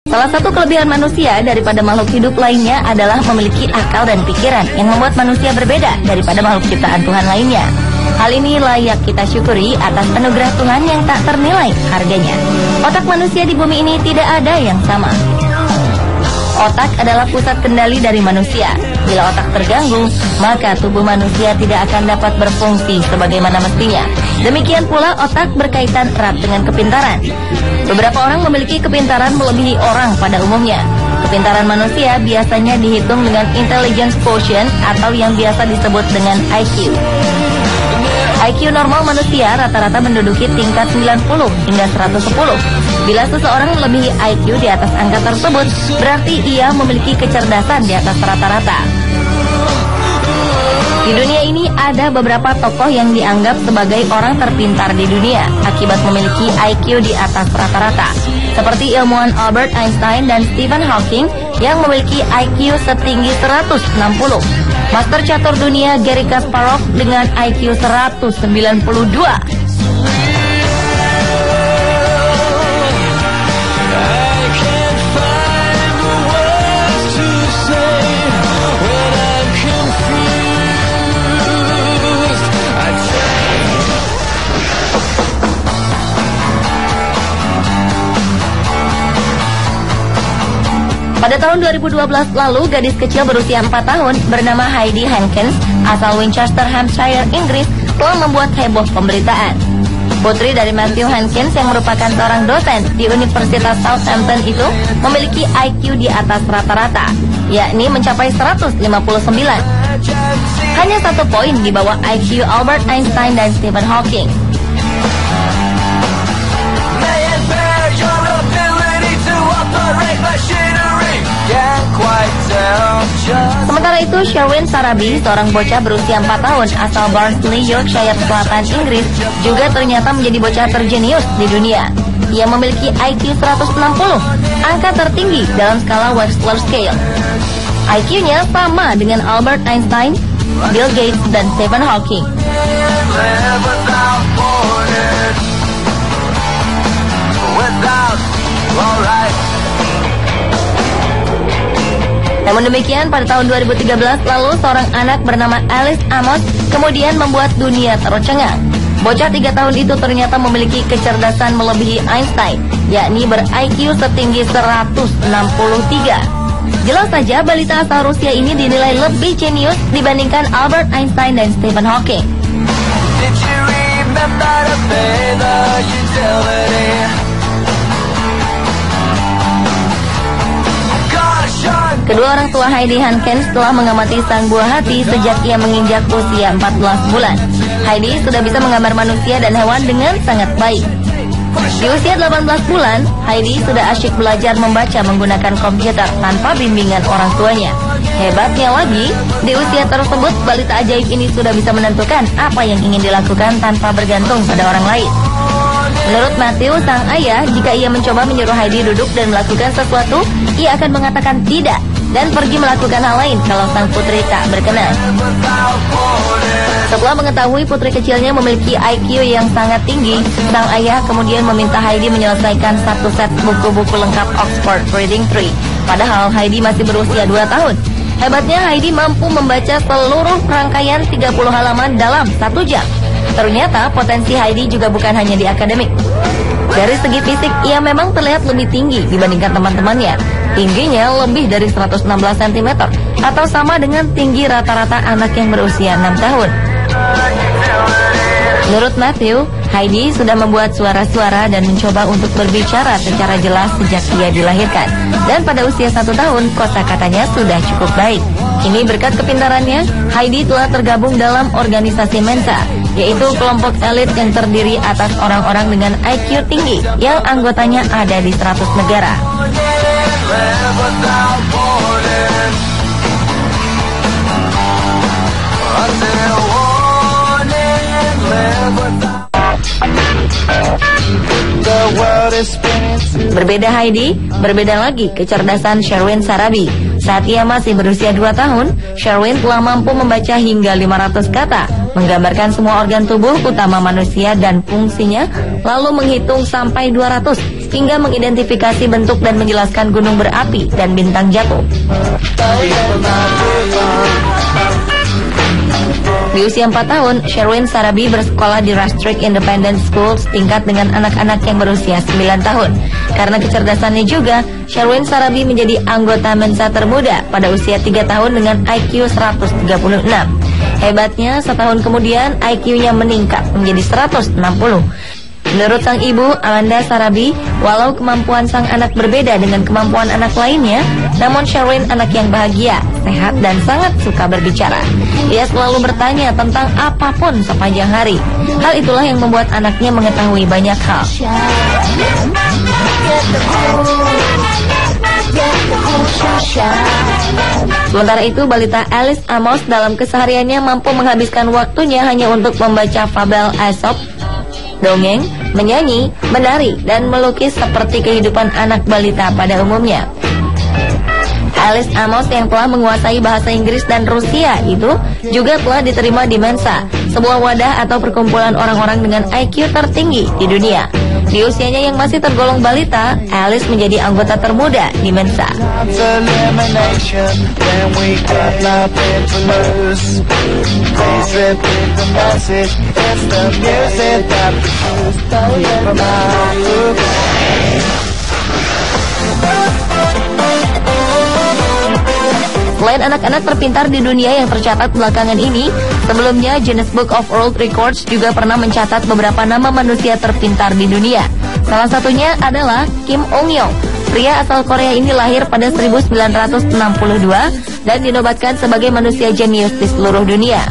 Salah satu kelebihan manusia daripada makhluk hidup lainnya adalah memiliki akal dan pikiran yang membuat manusia berbeda daripada makhluk ciptaan Tuhan lainnya. Hal ini layak kita syukuri atas anugerah Tuhan yang tak ternilai harganya. Otak manusia di bumi ini tidak ada yang sama. Otak adalah pusat kendali dari manusia. Bila otak terganggu, maka tubuh manusia tidak akan dapat berfungsi sebagaimana mestinya. Demikian pula otak berkaitan erat dengan kepintaran. Beberapa orang memiliki kepintaran melebihi orang pada umumnya. Kepintaran manusia biasanya dihitung dengan intelligence quotient atau yang biasa disebut dengan IQ. IQ normal manusia rata-rata menduduki tingkat 90 hingga 110. Bila seseorang melebihi IQ di atas angka tersebut, berarti ia memiliki kecerdasan di atas rata-rata. Di dunia ini ada beberapa tokoh yang dianggap sebagai orang terpintar di dunia akibat memiliki IQ di atas rata-rata, seperti ilmuwan Albert Einstein dan Stephen Hawking yang memiliki IQ setinggi 160. Master catur dunia Garry Kasparov dengan IQ 192. Pada tahun 2012 lalu, gadis kecil berusia 4 tahun bernama Heidi Hankins asal Winchester, Hampshire, Inggris telah membuat heboh pemberitaan. Putri dari Matthew Hankins yang merupakan seorang dosen di Universitas Southampton itu memiliki IQ di atas rata-rata, yakni mencapai 159. Hanya 1 poin di bawah IQ Albert Einstein dan Stephen Hawking. Sementara itu, Sherwin Sarabi, seorang bocah berusia 4 tahun asal Barnsley, Yorkshire Selatan, Inggris, juga ternyata menjadi bocah terjenius di dunia. Ia memiliki IQ 160, angka tertinggi dalam skala Wechsler Scale. IQ-nya sama dengan Albert Einstein, Bill Gates, dan Stephen Hawking. Namun demikian, pada tahun 2013 lalu seorang anak bernama Alice Amos kemudian membuat dunia tercengang. Bocah 3 tahun itu ternyata memiliki kecerdasan melebihi Einstein, yakni ber-IQ setinggi 163. Jelas saja balita asal Rusia ini dinilai lebih jenius dibandingkan Albert Einstein dan Stephen Hawking. Kedua orang tua Heidi Hankins telah mengamati sang buah hati sejak ia menginjak usia 14 bulan. Heidi sudah bisa menggambar manusia dan hewan dengan sangat baik. Di usia 18 bulan, Heidi sudah asyik belajar membaca menggunakan komputer tanpa bimbingan orang tuanya. Hebatnya lagi, di usia tersebut balita ajaib ini sudah bisa menentukan apa yang ingin dilakukan tanpa bergantung pada orang lain. Menurut Matthew, sang ayah, jika ia mencoba menyuruh Heidi duduk dan melakukan sesuatu, ia akan mengatakan tidak dan pergi melakukan hal lain kalau sang putri tak berkenan. Setelah mengetahui putri kecilnya memiliki IQ yang sangat tinggi, sang ayah kemudian meminta Heidi menyelesaikan 1 set buku-buku lengkap Oxford Reading Tree. Padahal Heidi masih berusia 2 tahun. Hebatnya Heidi mampu membaca seluruh rangkaian 30 halaman dalam 1 jam. Ternyata potensi Heidi juga bukan hanya di akademik. Dari segi fisik, ia memang terlihat lebih tinggi dibandingkan teman-temannya. Tingginya lebih dari 116 cm atau sama dengan tinggi rata-rata anak yang berusia 6 tahun. Menurut Matthew, Heidi sudah membuat suara-suara dan mencoba untuk berbicara secara jelas sejak ia dilahirkan. Dan pada usia 1 tahun, kosakatanya sudah cukup baik. Kini berkat kepintarannya, Heidi telah tergabung dalam organisasi Mensa, yaitu kelompok elit yang terdiri atas orang-orang dengan IQ tinggi yang anggotanya ada di 100 negara. Berbeda Heidi, berbeda lagi kecerdasan Sherwin Sarabi. Saat ia masih berusia 2 tahun, Sherwin telah mampu membaca hingga 500 kata, menggambarkan semua organ tubuh utama manusia dan fungsinya, lalu menghitung sampai 200. hingga mengidentifikasi bentuk dan menjelaskan gunung berapi dan bintang jatuh. Di usia 4 tahun, Sherwin Sarabi bersekolah di Rastrick Independent School setingkat dengan anak-anak yang berusia 9 tahun. Karena kecerdasannya juga, Sherwin Sarabi menjadi anggota Mensa termuda pada usia 3 tahun dengan IQ 136. Hebatnya, setahun kemudian IQ-nya meningkat menjadi 160. Menurut sang ibu, Amanda Sarabi, walau kemampuan sang anak berbeda dengan kemampuan anak lainnya, namun Sherwin anak yang bahagia, sehat, dan sangat suka berbicara. Ia selalu bertanya tentang apapun sepanjang hari. Hal itulah yang membuat anaknya mengetahui banyak hal. Sementara itu, balita Alice Amos dalam kesehariannya mampu menghabiskan waktunya hanya untuk membaca fabel Aesop, dongeng, menyanyi, menari, dan melukis seperti kehidupan anak balita pada umumnya. Alice Amos yang telah menguasai bahasa Inggris dan Rusia itu juga telah diterima di Mensa, sebuah wadah atau perkumpulan orang-orang dengan IQ tertinggi di dunia. Di usianya yang masih tergolong balita, Alice menjadi anggota termuda di Mensa. Selain anak-anak terpintar di dunia yang tercatat belakangan ini, sebelumnya Guinness Book of World Records juga pernah mencatat beberapa nama manusia terpintar di dunia. Salah satunya adalah Kim Ong-yong. Pria asal Korea ini lahir pada 1962 dan dinobatkan sebagai manusia jenius di seluruh dunia.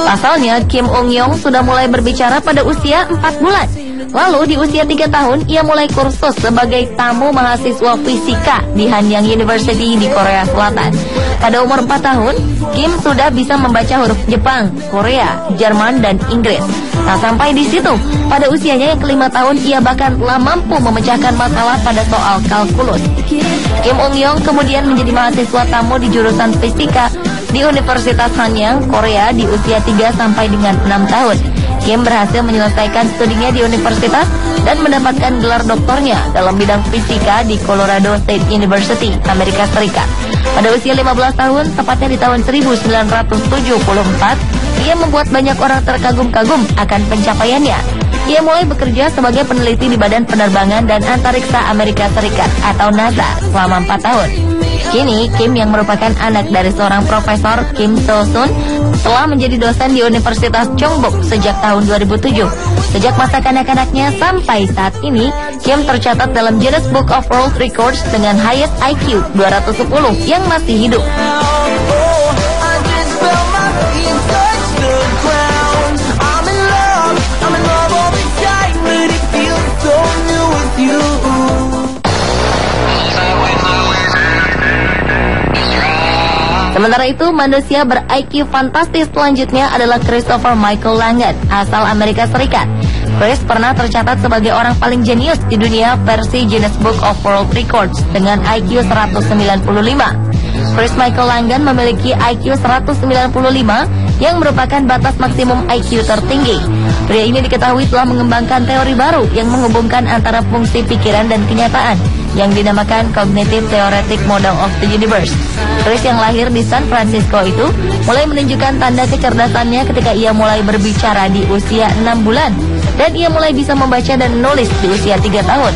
Pasalnya, Kim Ong-yong sudah mulai berbicara pada usia 4 bulan. Lalu di usia 3 tahun, ia mulai kursus sebagai tamu mahasiswa fisika di Hanyang University di Korea Selatan. Pada umur 4 tahun, Kim sudah bisa membaca huruf Jepang, Korea, Jerman, dan Inggris. Nah, sampai di situ, pada usianya yang ke-5 tahun, ia bahkan telah mampu memecahkan masalah pada soal kalkulus. Kim Ong-yong kemudian menjadi mahasiswa tamu di jurusan fisika di Universitas Hanyang, Korea di usia 3 sampai dengan 6 tahun. Kim berhasil menyelesaikan studinya di universitas dan mendapatkan gelar doktornya dalam bidang fisika di Colorado State University, Amerika Serikat. Pada usia 15 tahun, tepatnya di tahun 1974, ia membuat banyak orang terkagum-kagum akan pencapaiannya. Ia mulai bekerja sebagai peneliti di Badan Penerbangan dan Antariksa Amerika Serikat atau NASA selama 4 tahun. Kini, Kim yang merupakan anak dari seorang profesor, Kim So-sun, telah menjadi dosen di Universitas Chongbuk sejak tahun 2007. Sejak masa kanak-kanaknya sampai saat ini, Kim tercatat dalam Guinness Book of World Records dengan highest IQ 210 yang masih hidup. Sementara itu, manusia ber-IQ fantastis selanjutnya adalah Christopher Michael Langan, asal Amerika Serikat. Chris pernah tercatat sebagai orang paling jenius di dunia versi Guinness Book of World Records dengan IQ 195. Chris Michael Langan memiliki IQ 195 yang merupakan batas maksimum IQ tertinggi. Pria ini diketahui telah mengembangkan teori baru yang menghubungkan antara fungsi pikiran dan kenyataan yang dinamakan Cognitive Theoretic Model of the Universe. Chris yang lahir di San Francisco itu mulai menunjukkan tanda kecerdasannya ketika ia mulai berbicara di usia 6 bulan dan ia mulai bisa membaca dan menulis di usia 3 tahun.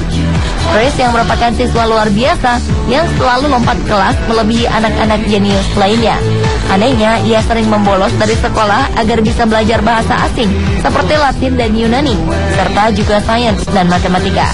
Chris yang merupakan siswa luar biasa yang selalu lompat kelas melebihi anak-anak jenius lainnya. Anehnya, ia sering membolos dari sekolah agar bisa belajar bahasa asing seperti Latin dan Yunani, serta juga sains dan matematika.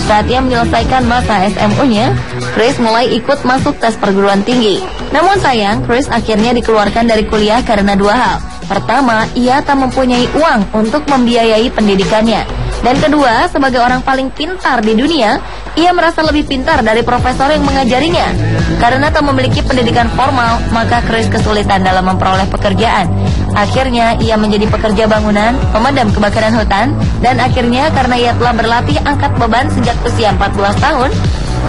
Saat ia menyelesaikan masa SMU-nya, Chris mulai ikut masuk tes perguruan tinggi. Namun sayang, Chris akhirnya dikeluarkan dari kuliah karena 2 hal. Pertama, ia tak mempunyai uang untuk membiayai pendidikannya. Dan kedua, sebagai orang paling pintar di dunia, ia merasa lebih pintar dari profesor yang mengajarinya. Karena tak memiliki pendidikan formal, maka Chris kesulitan dalam memperoleh pekerjaan. Akhirnya, ia menjadi pekerja bangunan, pemadam kebakaran hutan, dan akhirnya karena ia telah berlatih angkat beban sejak usia 14 tahun,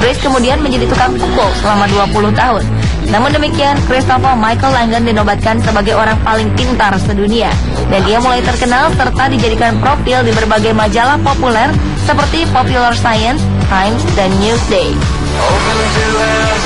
Chris kemudian menjadi tukang pukul selama 20 tahun. Namun demikian, Christopher Michael Langan dinobatkan sebagai orang paling pintar sedunia. Dan ia mulai terkenal serta dijadikan profil di berbagai majalah populer seperti Popular Science, Times, dan Newsday. Open to